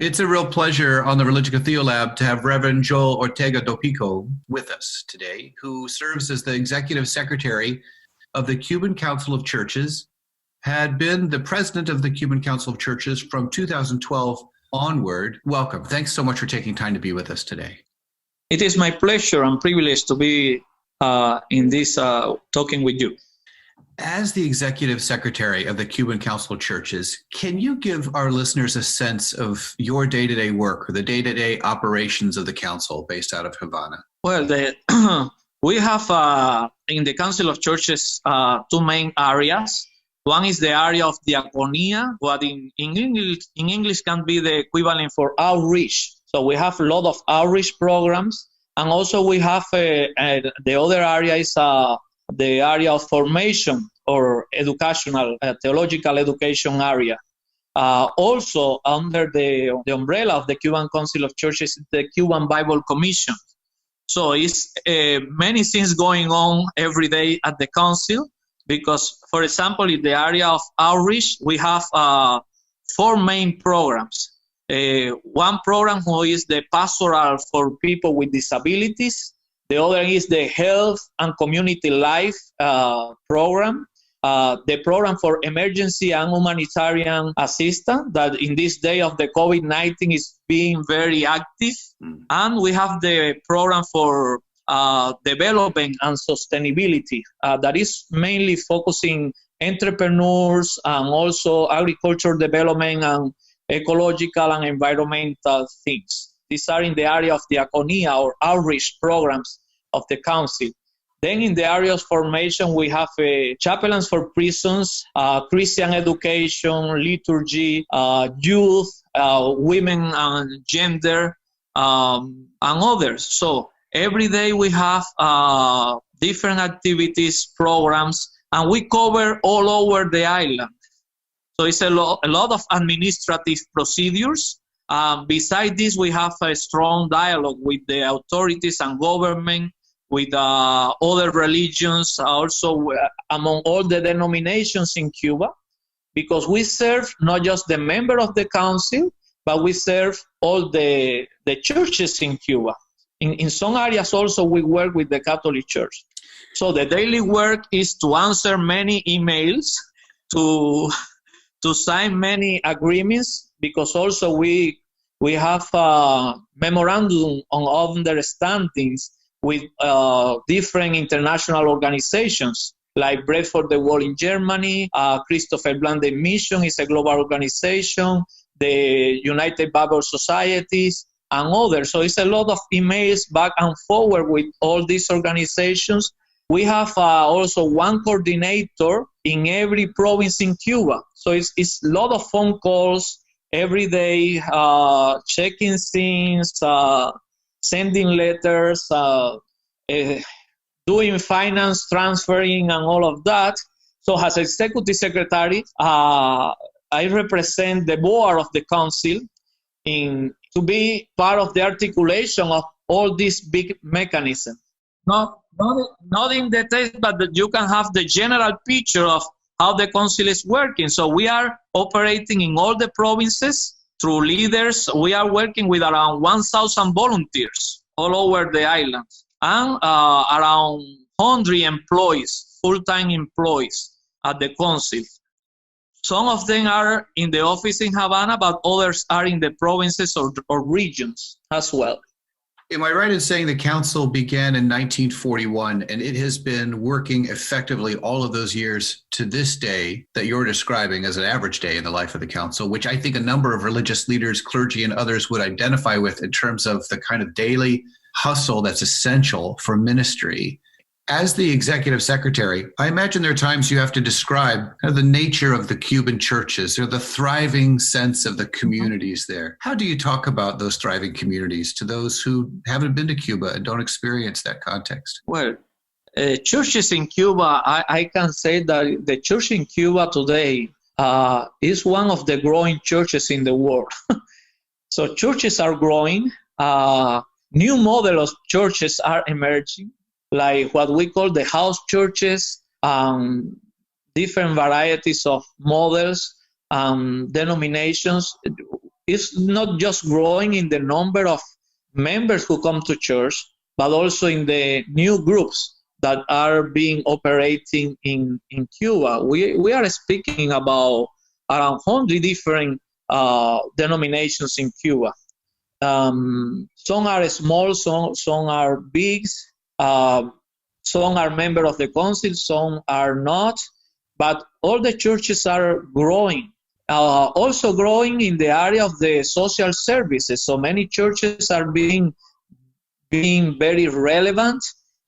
It's a real pleasure on the Religica Theolab to have Reverend Joel Ortega Dopico with us today, who serves as the Executive Secretary of the Cuban Council of Churches, had been the president of the Cuban Council of Churches from 2012 onward. Welcome. Thanks so much for taking time to be with us today. It is my pleasure and privilege to be in this talking with you. As the Executive Secretary of the Cuban Council of Churches, can you give our listeners a sense of your day-to-day work or the day-to-day operations of the Council based out of Havana? Well, we have in the Council of Churches two main areas. One is the area of diaconia, what in English can be the equivalent for outreach. So we have a lot of outreach programs. And also we have the other area is the area of formation or educational, theological education area. Also under the umbrella of the Cuban Council of Churches, the Cuban Bible Commission. So it's many things going on every day at the council because, for example, in the area of outreach, we have four main programs. One program who is the pastoral for people with disabilities. The other is the health and community life program. The program for emergency and humanitarian assistance that in this day of the COVID-19 is being very active. And we have the program for development and sustainability that is mainly focusing entrepreneurs and also agricultural development and ecological and environmental things. These are in the area of diaconia or outreach programs of the council. Then in the area of formation, we have chaplains for prisons, Christian education, liturgy, youth, women and gender, and others. So every day we have different activities, programs, and we cover all over the island. So it's a lot of administrative procedures. Besides this, we have a strong dialogue with the authorities and government, with other religions, also among all the denominations in Cuba, because we serve not just the member of the council, but we serve all the churches in Cuba. In some areas also we work with the Catholic Church. So the daily work is to answer many emails, to sign many agreements, because also we have a memorandum on understandings with different international organizations, like Bread for the World in Germany, Christopher Blanden Mission is a global organization, the United Bible Societies, and others. So it's a lot of emails back and forward with all these organizations. We have also one coordinator in every province in Cuba. So it's a lot of phone calls every day, checking things, sending letters, doing finance transferring and all of that. So as executive secretary, I represent the board of the council to be part of the articulation of all these big mechanisms. Not in detail, but you can have the general picture of how the council is working. So we are operating in all the provinces through leaders. We are working with around 1,000 volunteers all over the island and around 100 employees, full-time employees at the council. Some of them are in the office in Havana, but others are in the provinces or regions as well. Am I right in saying the council began in 1941 and it has been working effectively all of those years to this day that you're describing as an average day in the life of the council, which I think a number of religious leaders, clergy, and others would identify with in terms of the kind of daily hustle that's essential for ministry? As the executive secretary, I imagine there are times you have to describe kind of the nature of the Cuban churches or the thriving sense of the communities there. How do you talk about those thriving communities to those who haven't been to Cuba and don't experience that context? Well, churches in Cuba, I can say that the church in Cuba today is one of the growing churches in the world. So churches are growing. New models of churches are emerging, like what we call the house churches, different varieties of models, denominations. is not just growing in the number of members who come to church, but also in the new groups that are being operating in Cuba. We are speaking about around 100 different denominations in Cuba. Some are small, some are big, some are members of the council, some are not, but all the churches are growing. Also growing in the area of the social services. So many churches are being very relevant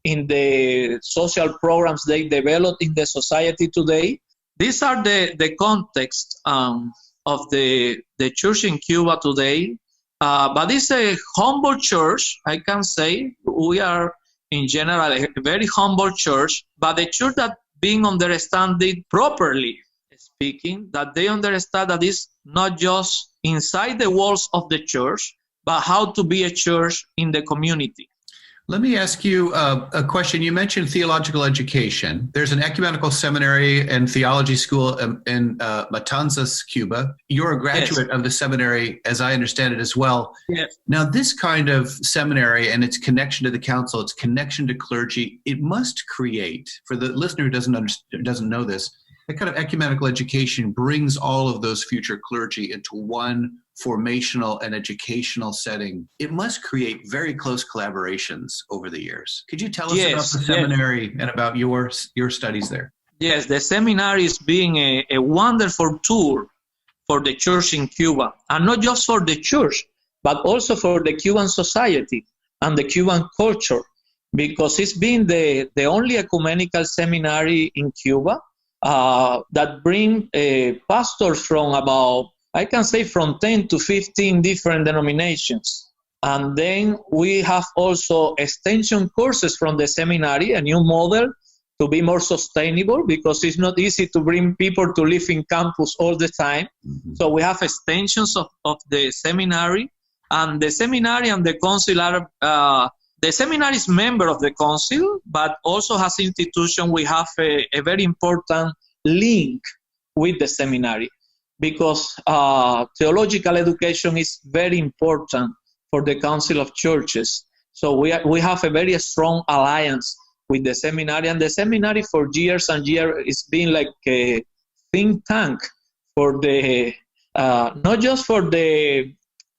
in the social programs they develop in the society today. These are the context of the church in Cuba today. But it's a humble church, I can say. We are, in general, a very humble church, but the church that being understood properly speaking, that they understand that it's not just inside the walls of the church, but how to be a church in the community. Let me ask you a question. You mentioned theological education. There's an ecumenical seminary and theology school in Matanzas, Cuba. You're a graduate of the seminary, as I understand it, as well. Yes. Now, this kind of seminary and its connection to the council, its connection to clergy, it must create, for the listener who doesn't know this, that kind of ecumenical education brings all of those future clergy into one formational and educational setting. It must create very close collaborations over the years. Could you tell us about the seminary and about your studies there? Yes, the seminary is being a wonderful tool for the church in Cuba, and not just for the church, but also for the Cuban society and the Cuban culture, because it's been the only ecumenical seminary in Cuba that bring pastors from about, I can say, from 10 to 15 different denominations. And then we have also extension courses from the seminary, a new model to be more sustainable, because it's not easy to bring people to live in campus all the time. Mm-hmm. So we have extensions of the seminary, and the seminary and the council are, the seminary is member of the council, but also has institution. We have a very important link with the seminary, because theological education is very important for the Council of Churches. So we have a very strong alliance with the seminary, and the seminary for years and years is being like a think tank for the not just for the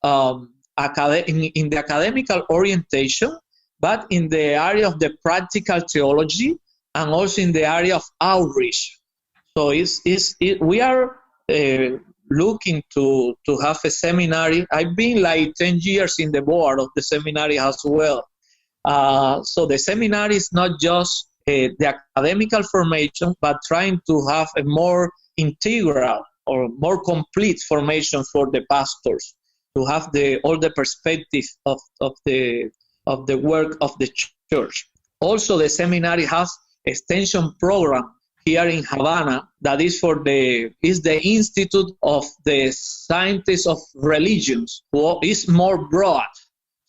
in the academical orientation, but in the area of the practical theology, and also in the area of outreach. So we are looking to have a seminary. I've been like 10 years in the board of the seminary as well. So the seminary is not just the academical formation, but trying to have a more integral or more complete formation for the pastors, to have all the perspective of the work of the church. Also, the seminary has extension program here in Havana that is the Institute of the Scientists of Religions, who is more broad.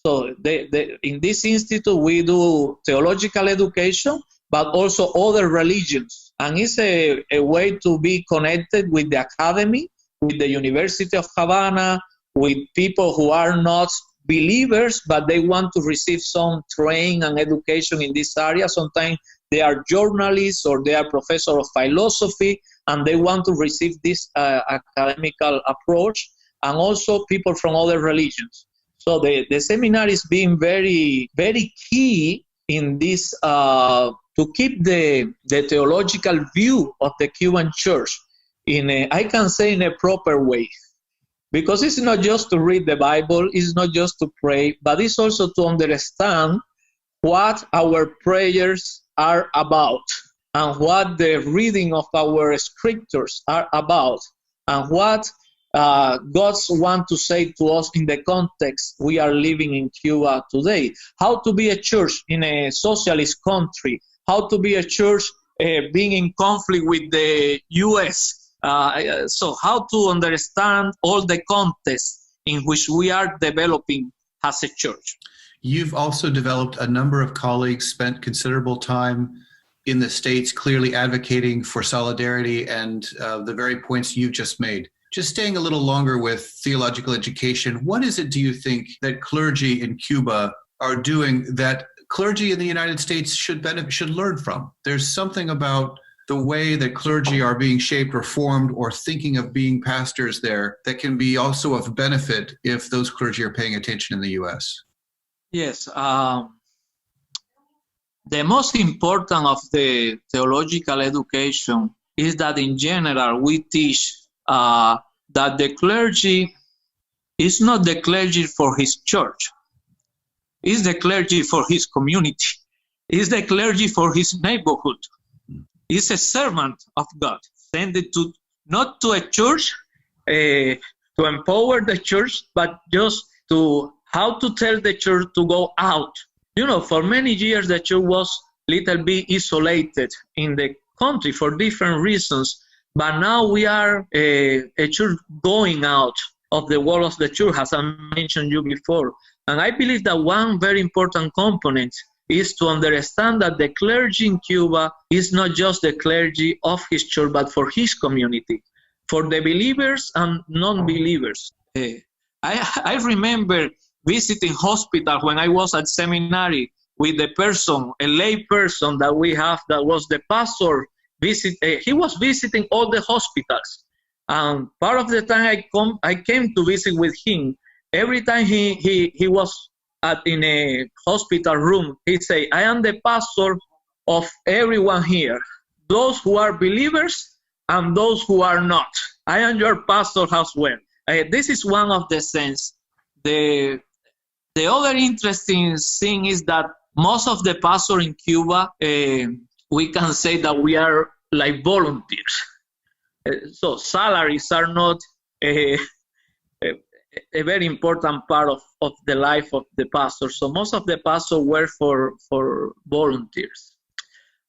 So in this institute we do theological education, but also other religions, and it's a way to be connected with the academy, with the University of Havana, with people who are not believers, but they want to receive some training and education in this area. Sometimes they are journalists or they are professors of philosophy, and they want to receive this academical approach, and also people from other religions. So the seminary is being very, very key in this, to keep the theological view of the Cuban church I can say, in a proper way. Because it's not just to read the Bible, it's not just to pray, but it's also to understand what our prayers are about, and what the reading of our scriptures are about, and what God wants to say to us in the context we are living in Cuba today. How to be a church in a socialist country, how to be a church being in conflict with the U.S., so how to understand all the context in which we are developing as a church. You've also developed a number of colleagues, spent considerable time in the States clearly advocating for solidarity and the very points you've just made. Just staying a little longer with theological education, what is it, do you think, that clergy in Cuba are doing that clergy in the United States should learn from? There's something about the way that clergy are being shaped or formed or thinking of being pastors there that can be also of benefit if those clergy are paying attention in the U.S. Yes. The most important of the theological education is that in general we teach that the clergy is not the clergy for his church. It's the clergy for his community. It's the clergy for his neighborhood. It's a servant of God, sent it to not to a church to empower the church, but just to how to tell the church to go out. You know, for many years the church was little bit isolated in the country for different reasons, but now we are a church going out of the wall of the church, as I mentioned you before. And I believe that one very important component is to understand that the clergy in Cuba is not just the clergy of his church, but for his community, for the believers and non-believers. I remember visiting hospital when I was at seminary with the person, a lay person that we have that was the pastor. He was visiting all the hospitals. And part of the time I came to visit with him. Every time he was in a hospital room, he'd say, I am the pastor of everyone here, those who are believers and those who are not. I am your pastor as well. This is one of the things. The other interesting thing is that most of the pastors in Cuba, we can say that we are like volunteers. So salaries are not a very important part of the life of the pastor. So most of the pastors work for volunteers.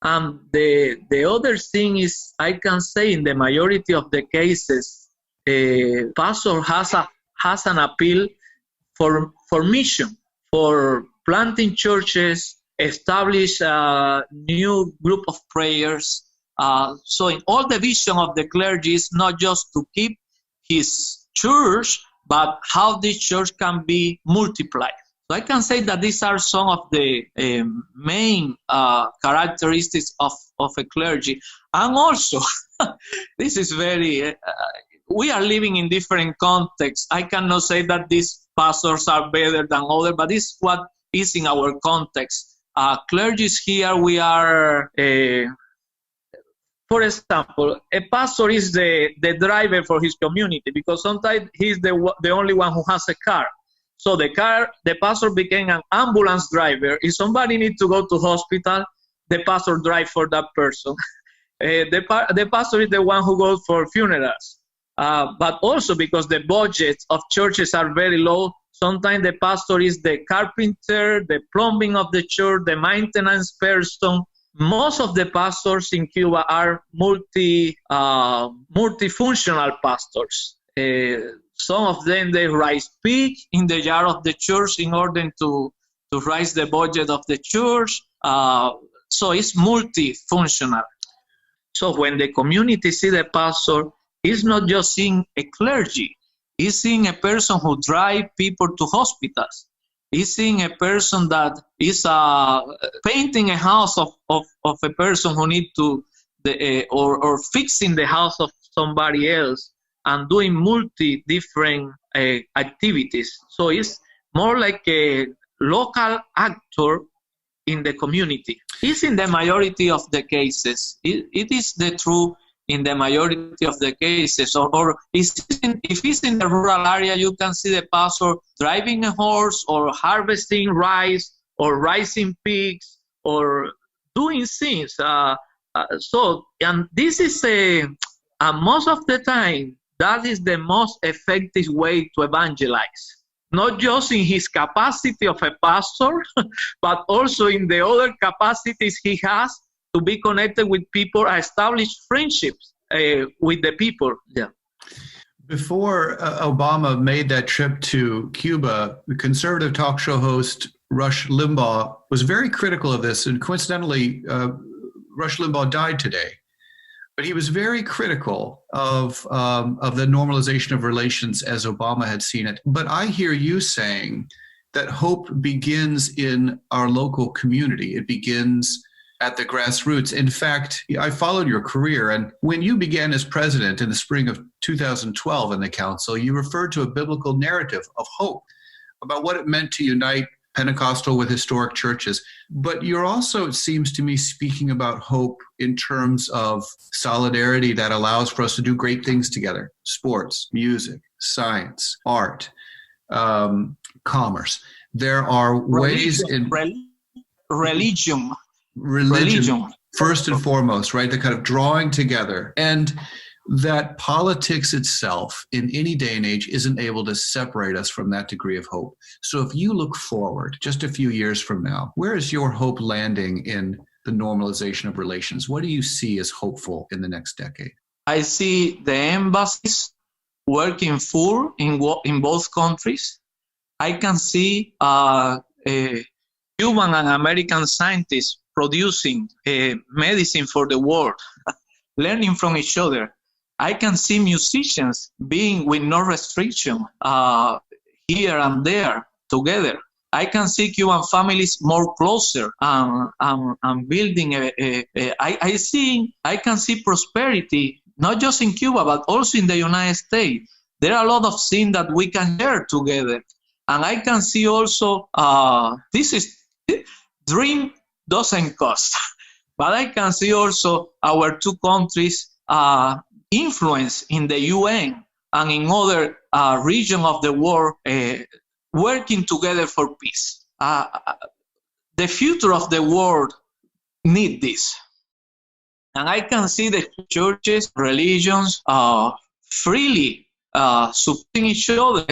The other thing is, I can say in the majority of the cases, pastor has an appeal for mission, for planting churches, establish a new group of prayers. So in all the vision of the clergy is not just to keep his church, but how this church can be multiplied. So I can say that these are some of the main characteristics of a clergy. And also, this is very, we are living in different contexts. I cannot say that these pastors are better than others, but this is what is in our context. Clergy here, we are, for example, a pastor is the driver for his community because sometimes he's the only one who has a car. So the pastor became an ambulance driver. If somebody needs to go to hospital, the pastor drives for that person. The pastor is the one who goes for funerals. But also because the budgets of churches are very low, sometimes the pastor is the carpenter, the plumbing of the church, the maintenance person. Most of the pastors in Cuba are multifunctional pastors. Some of them, they raise pig in the yard of the church in order to raise the budget of the church. So it's multifunctional. So when the community see the pastor, it's not just seeing a clergy. It's seeing a person who drives people to hospitals. It's seeing a person that is painting a house of a person who needs to, or fixing the house of somebody else and doing different activities. So it's more like a local actor in the community. It's in the majority of the cases. It is the truth in the majority of the cases. Or if it's in the rural area, you can see the pastor driving a horse or harvesting rice or raising pigs or doing things. And this is most of the time, that is the most effective way to evangelize. Not just in his capacity of a pastor, but also in the other capacities he has to be connected with people, establish friendships with the people. Yeah. Before Obama made that trip to Cuba, the conservative talk show host Rush Limbaugh was very critical of this. And coincidentally, Rush Limbaugh died today. But he was very critical of the normalization of relations as Obama had seen it. But I hear you saying that hope begins in our local community. It begins at the grassroots. In fact, I followed your career, and when you began as president in the spring of 2012 in the council, you referred to a biblical narrative of hope about what it meant to unite Pentecostal with historic churches. But you're also, it seems to me, speaking about hope in terms of solidarity that allows for us to do great things together: sports, music, science, art, commerce. There are ways in religion, first and foremost, right? The kind of drawing together, and that politics itself in any day and age isn't able to separate us from that degree of hope. So if you look forward just a few years from now, where is your hope landing in the normalization of relations? What do you see as hopeful in the next decade? I see the embassies working full in both countries. I can see Cuban and American scientists producing medicine for the world, learning from each other. I can see musicians being with no restriction here and there together. I can see Cuban families more closer and building. I can see prosperity, not just in Cuba, but also in the United States. There are a lot of things that we can share together. And I can see also, dream doesn't cost, but I can see also our two countries influence in the UN and in other regions of the world working together for peace. The future of the world need this. And I can see the churches, religions freely supporting each other.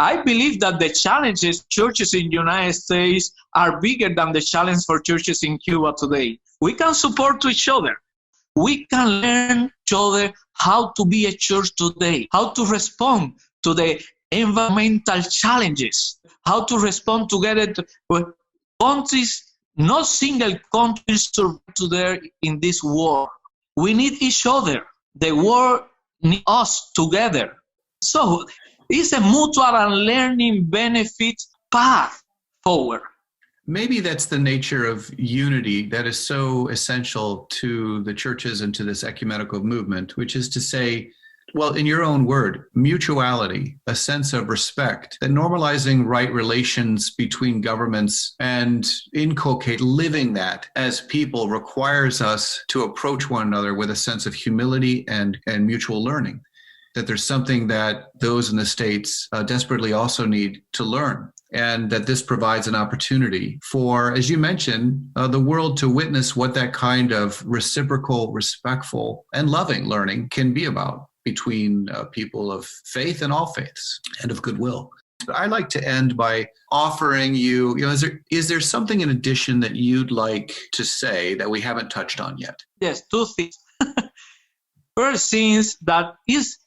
I believe that the challenges churches in the United States are bigger than the challenge for churches in Cuba today. We can support each other. We can learn each other how to be a church today, how to respond to the environmental challenges, how to respond together to countries. No single country survives today in this war. We need each other. The world needs us together. So it's a mutual and learning benefit path forward. Maybe that's the nature of unity that is so essential to the churches and to this ecumenical movement, which is to say, well, in your own word, mutuality, a sense of respect, that normalizing right relations between governments and inculcate living that as people requires us to approach one another with a sense of humility and mutual learning. That there's something that those in the States desperately also need to learn, and that this provides an opportunity for, as you mentioned, the world to witness what that kind of reciprocal, respectful, and loving learning can be about between people of faith and all faiths and of goodwill. I'd like to end by offering you, is there something in addition that you'd like to say that we haven't touched on yet? Yes, two things. First things that is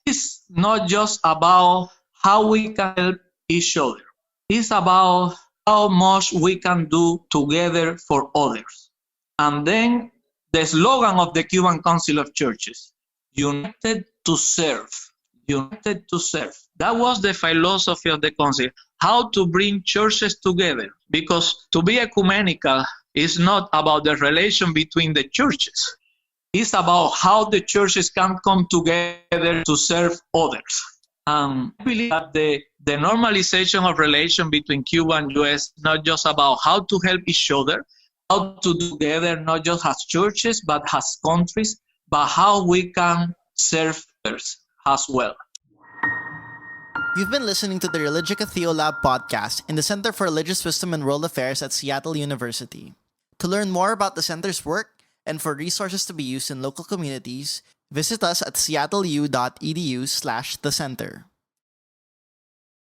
not just about how we can help each other. It's about how much we can do together for others. And then the slogan of the Cuban Council of Churches, united to serve. United to serve. That was the philosophy of the council, how to bring churches together. Because to be ecumenical is not about the relation between the churches. It's about how the churches can come together to serve others. I believe that the normalization of relation between Cuba and U.S. not just about how to help each other, how to do together, not just as churches, but as countries, but how we can serve others as well. You've been listening to the Religica Theolab podcast in the Center for Religious Wisdom and World Affairs at Seattle University. To learn more about the center's work and for resources to be used in local communities, visit us at seattleu.edu/thecenter.